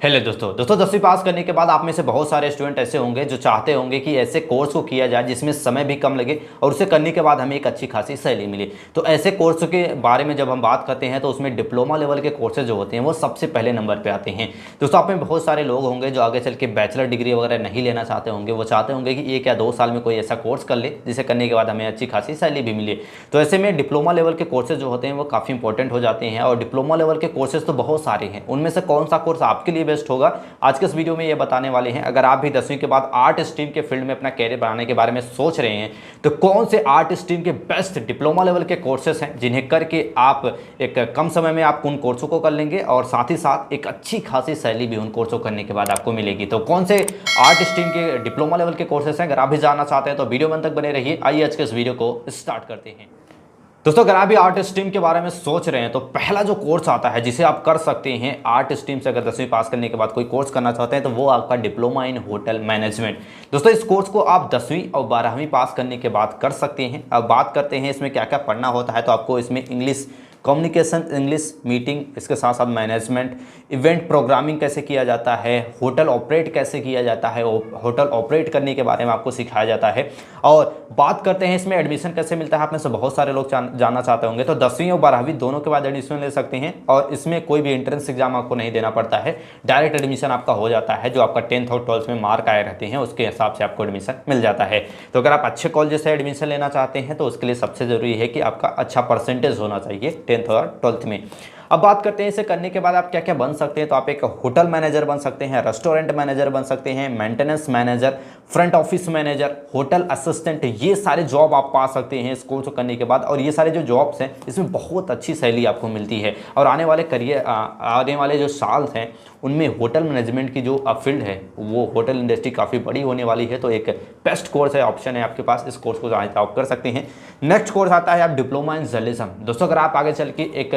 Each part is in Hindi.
हेलो दोस्तों 10वीं पास करने के बाद आप में से बहुत सारे स्टूडेंट ऐसे होंगे जो चाहते होंगे कि ऐसे कोर्स को किया जाए जिसमें समय भी कम लगे और उसे करने के बाद हमें एक अच्छी खासी सैलरी मिले। तो ऐसे कोर्स के बारे में जब हम बात करते हैं तो उसमें डिप्लोमा लेवल के कोर्सेज जो होते हैं वो सबसे पहले नंबर पर आते हैं। दोस्तों आप में बहुत सारे लोग होंगे जो आगे चल के बैचलर डिग्री वगैरह नहीं लेना चाहते होंगे, वो चाहते होंगे कि 1 या 2 साल में कोई ऐसा कोर्स कर ले जिसे करने के बाद हमें अच्छी खासी सैलरी भी मिले। तो ऐसे में डिप्लोमा लेवल के कोर्सेज जो होते हैं वो काफ़ी इंपॉर्टेंट हो जाते हैं और डिप्लोमा लेवल के कोर्सेज तो बहुत सारे हैं, उनमें से कौन सा कोर्स आपके लिए बेस्ट होगा आज के इस वीडियो में ये बताने वाले हैं। अगर आप भी 10वीं के बाद आर्ट स्ट्रीम के फील्ड में अपना कैरियर बनाने के बारे में सोच रहे हैं तो कौन से आर्ट स्ट्रीम के बेस्ट डिप्लोमा लेवल के कोर्सेस हैं जिन्हें करके आप एक कम समय में आप उन कोर्सों को कर लेंगे और साथ ही साथ एक अच्छी खासी सैलरी भी उन कोर्सों करने के बाद आपको मिलेगी। तो कौन से आर्ट स्ट्रीम के डिप्लोमा लेवल के कोर्सेस हैं, अगर आप भी जानना चाहते हैं तो वीडियो में तक बने रहिए। आइए आज के इस वीडियो को स्टार्ट करते हैं। दोस्तों अगर आप भी आर्ट स्ट्रीम के बारे में सोच रहे हैं तो पहला जो कोर्स आता है जिसे आप कर सकते हैं आर्ट स्ट्रीम से, अगर 10वीं पास करने के बाद कोई कोर्स करना चाहते हैं तो वो आपका डिप्लोमा इन होटल मैनेजमेंट। दोस्तों इस कोर्स को आप 10वीं और 12वीं पास करने के बाद कर सकते हैं। अब बात करते हैं इसमें क्या क्या पढ़ना होता है। तो आपको इसमें इंग्लिश कम्युनिकेशन, इंग्लिश मीटिंग, इसके साथ साथ मैनेजमेंट, इवेंट प्रोग्रामिंग कैसे किया जाता है, होटल ऑपरेट कैसे किया जाता है, होटल ऑपरेट करने के बारे में आपको सिखाया जाता है। और बात करते हैं इसमें एडमिशन कैसे मिलता है। आप में से बहुत सारे लोग जानना चाहते होंगे। तो 10वीं और 12वीं दोनों के बाद एडमिशन ले सकते हैं और इसमें कोई भी एंट्रेंस एग्जाम आपको नहीं देना पड़ता है, डायरेक्ट एडमिशन आपका हो जाता है। जो आपका 10th और 12th में मार्क आए रहते हैं उसके हिसाब से आपको एडमिशन मिल जाता है। तो अगर आप अच्छे कॉलेज से एडमिशन लेना चाहते हैं तो उसके लिए सबसे ज़रूरी है कि आपका अच्छा परसेंटेज होना चाहिए 10th और 12th में। अब बात करते हैं इसे करने के बाद आप क्या क्या बन सकते हैं। तो आप एक होटल मैनेजर बन सकते हैं, रेस्टोरेंट मैनेजर बन सकते हैं, maintenance manager, front office manager, hotel assistant, ये सारे जॉब आप पा सकते हैं इस कोर्स को करने के बाद। और ये सारे जो जॉब्स हैं इसमें बहुत अच्छी सैलरी आपको मिलती है और आने वाले जो साल हैं उनमें होटल मैनेजमेंट की जो फील्ड है वो होटल इंडस्ट्री काफ़ी बड़ी होने वाली है। तो एक बेस्ट कोर्स है, ऑप्शन है आपके पास, इस कोर्स को आप कर सकते हैं। नेक्स्ट कोर्स आता है आप डिप्लोमा इन जर्नलिज्म। दोस्तों अगर आप आगे चल के एक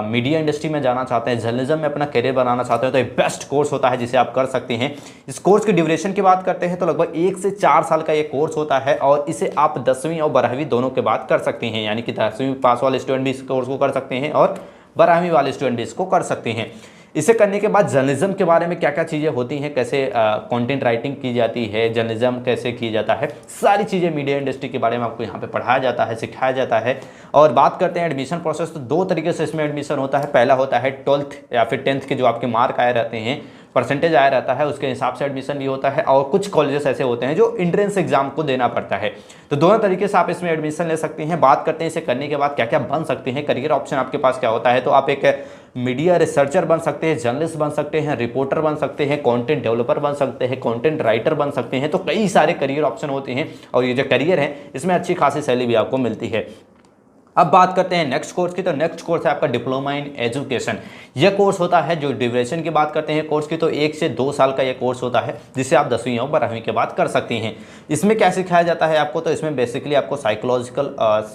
मीडिया इंडस्ट्री में जाना चाहते हैं, जर्नलिज्म में अपना करियर बनाना चाहते हैं तो एक बेस्ट कोर्स होता है जिसे आप कर सकते हैं। इस कोर्स की ड्यूरेशन की बात करते हैं तो लगभग 1 से 4 साल का ये कोर्स होता है और इसे आप 10वीं और 12वीं दोनों के बाद कर सकते हैं। यानी कि 10वीं पास वाले स्टूडेंट भी इस कोर्स को कर सकते हैं और 12वीं वाले स्टूडेंट भी इसको कर सकते हैं। इसे करने के बाद जर्नलिज्म के बारे में क्या क्या चीज़ें होती हैं, कैसे कंटेंट राइटिंग की जाती है, जर्नलिज्म कैसे की जाता है, सारी चीज़ें मीडिया इंडस्ट्री के बारे में आपको यहाँ पे पढ़ाया जाता है, सिखाया जाता है। और बात करते हैं एडमिशन प्रोसेस, तो 2 तरीके से इसमें एडमिशन होता है। पहला होता है 12th या फिर 10th के जो आपके मार्क आए रहते हैं, परसेंटेज आया रहता है, उसके हिसाब से एडमिशन भी होता है। और कुछ कॉलेजेस ऐसे होते हैं जो एंट्रेंस एग्जाम को देना पड़ता है। तो दोनों तरीके से आप इसमें एडमिशन ले सकते हैं। बात करते हैं इसे करने के बाद क्या क्या बन सकते हैं, करियर ऑप्शन आपके पास क्या होता है। तो आप एक मीडिया रिसर्चर बन सकते हैं, जर्नलिस्ट बन सकते हैं, रिपोर्टर बन सकते हैं, कंटेंट डेवलपर बन सकते हैं, कंटेंट राइटर बन सकते हैं। तो कई सारे करियर ऑप्शन होते हैं और ये जो करियर है इसमें अच्छी खासी सैलरी भी आपको मिलती है। अब बात करते हैं नेक्स्ट कोर्स की। तो नेक्स्ट कोर्स है आपका डिप्लोमा इन एजुकेशन। यह कोर्स होता है, जो ड्यूरेशन की बात करते हैं कोर्स की, तो 1 से 2 साल का यह कोर्स होता है जिसे आप 10वीं और 12वीं के बाद कर सकते हैं। इसमें क्या सिखाया जाता है आपको, तो इसमें बेसिकली आपको साइकोलॉजिकल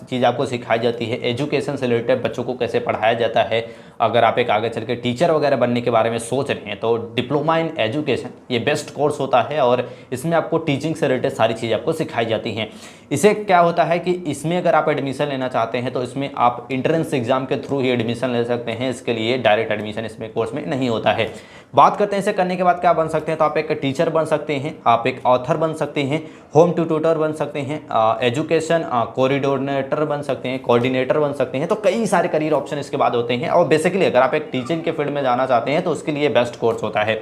चीज़ आपको सिखाई जाती है, एजुकेशन से रिलेटेड बच्चों को कैसे पढ़ाया जाता है। अगर आप एक आगे चल के टीचर वगैरह बनने के बारे में सोच रहे हैं तो डिप्लोमा इन एजुकेशन ये बेस्ट कोर्स होता है और इसमें आपको टीचिंग से रिलेटेड सारी चीज़ें आपको सिखाई जाती हैं। इसे क्या होता है कि इसमें अगर आप एडमिशन लेना चाहते हैं तो इसमें आप इंट्रेंस एग्जाम के थ्रू ही एडमिशन ले सकते हैं। इसके लिए डायरेक्ट एडमिशन इसमें कोर्स में नहीं होता है। बात करते हैं इसे करने के बाद क्या बन सकते हैं। तो आप एक टीचर बन सकते हैं, आप एक ऑथर बन सकते हैं, होम ट्यूटर बन सकते हैं, एजुकेशन कोऑर्डिनेटर बन सकते हैं, कोऑर्डिनेटर बन सकते हैं। तो कई सारे करियर ऑप्शन इसके बाद होते हैं और बेसिकली अगर आप एक टीचिंग के फील्ड में जाना चाहते हैं तो उसके लिए बेस्ट कोर्स होता है।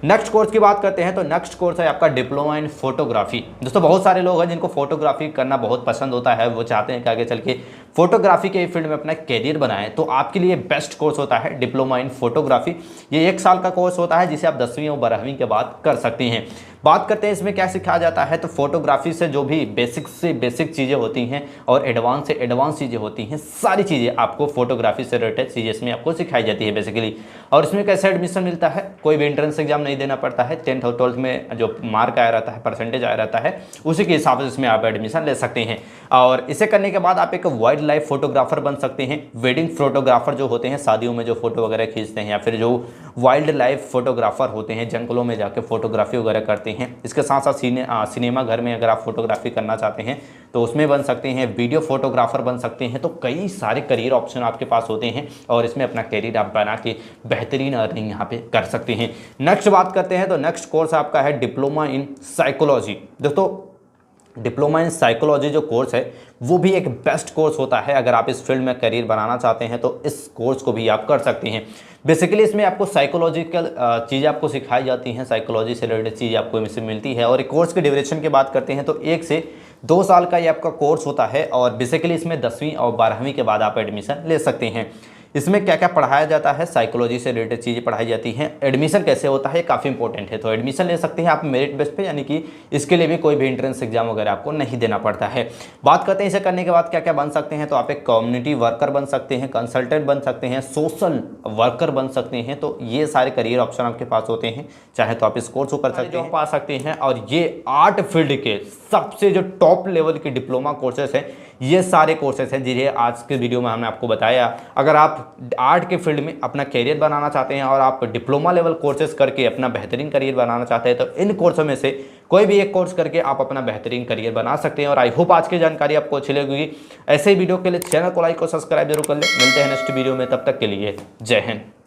नेक्स्ट कोर्स की बात करते हैं तो नेक्स्ट कोर्स है आपका डिप्लोमा इन फोटोग्राफी। दोस्तों बहुत सारे लोग हैं जिनको फोटोग्राफी करना बहुत पसंद होता है, वो चाहते हैं कि आगे चल के फोटोग्राफी के फील्ड में अपना कैरियर बनाएं। तो आपके लिए बेस्ट कोर्स होता है डिप्लोमा इन फोटोग्राफी। ये 1 साल का कोर्स होता है जिसे आप 10वीं और 12वीं के बाद कर सकते हैं। बात करते हैं इसमें क्या सिखाया जाता है। तो फोटोग्राफी से जो भी बेसिक से बेसिक चीज़ें होती हैं और एडवांस से एडवांस चीज़ें होती हैं, सारी चीज़ें आपको फोटोग्राफी से रिलेटेड चीज़ें इसमें आपको सिखाई जाती है बेसिकली। और इसमें कैसे एडमिशन मिलता है, कोई भी एंट्रेंस एग्जाम नहीं देना पड़ता है। 10th और 12th में जो मार्क आया रहता है, परसेंटेज आया रहता है, उसी के हिसाब से इसमें आप एडमिशन ले सकते हैं। और इसे करने के बाद आप एक वाइल्ड लाइफ फोटोग्राफर बन सकते हैं। वेडिंग फोटोग्राफर जो होते हैं, शादियों में जो फोटो वगैरह खींचते हैं, या फिर जो वाइल्ड लाइफ फोटोग्राफर होते हैं, जंगलों में जाकर फोटोग्राफी वगैरह करते हैं। इसके साथ साथ सिनेमा घर में अगर आप फोटोग्राफी करना चाहते हैं तो उसमें बन सकते हैं, वीडियो फोटोग्राफर बन सकते हैं। तो कई सारे करियर ऑप्शन आपके पास होते हैं और इसमें अपना करियर आप बना के बेहतरीन अर्निंग यहाँ पे कर सकते हैं। नेक्स्ट बात करते हैं तो नेक्स्ट कोर्स आपका है डिप्लोमा इन साइकोलॉजी। दोस्तों डिप्लोमा इन साइकोलॉजी जो कोर्स है वो भी एक बेस्ट कोर्स होता है। अगर आप इस फील्ड में करियर बनाना चाहते हैं तो इस कोर्स को भी आप कर सकते हैं। बेसिकली इसमें आपको साइकोलॉजिकल चीज़ें आपको सिखाई जाती हैं, साइकोलॉजी से रिलेटेड चीज़ें आपको इसमें मिलती है। और एक कोर्स के ड्यूरेशन की बात करते हैं तो 1 से 2 साल का ये आपका कोर्स होता है और बेसिकली इसमें 10वीं और 12वीं के बाद आप एडमिशन ले सकते हैं। इसमें क्या क्या पढ़ाया जाता है, साइकोलॉजी से रिलेटेड चीज़ें पढ़ाई जाती हैं। एडमिशन कैसे होता है काफ़ी इंपॉर्टेंट है। तो एडमिशन ले सकते हैं आप मेरिट बेस पे, यानी कि इसके लिए भी कोई भी एंट्रेंस एग्जाम वगैरह आपको नहीं देना पड़ता है। बात करते हैं इसे करने के बाद क्या क्या बन सकते हैं। तो आप एक कम्युनिटी वर्कर बन सकते हैं, कंसल्टेंट बन सकते हैं, सोशल वर्कर बन सकते हैं। तो ये सारे करियर ऑप्शन आपके पास होते हैं। चाहे तो आप इस कोर्स को कर सकते हैं, पा सकते हैं। और ये आर्ट फील्ड के सबसे जो टॉप लेवल के डिप्लोमा कोर्सेस हैं, ये सारे कोर्सेस हैं जिन्हें आज के वीडियो में हमने आपको बताया। अगर आप आर्ट के फील्ड में अपना करियर बनाना चाहते हैं और आप डिप्लोमा लेवल कोर्सेज करके अपना बेहतरीन करियर बनाना चाहते हैं तो इन कोर्सों में से कोई भी एक कोर्स करके आप अपना बेहतरीन करियर बना सकते हैं। और आई होप आज की जानकारी आपको अच्छी लगेगी। ऐसे ही वीडियो के लिए चैनल को लाइक और सब्सक्राइब जरूर कर ले। मिलते हैं नेक्स्ट वीडियो में, तब तक के लिए जय हिंद।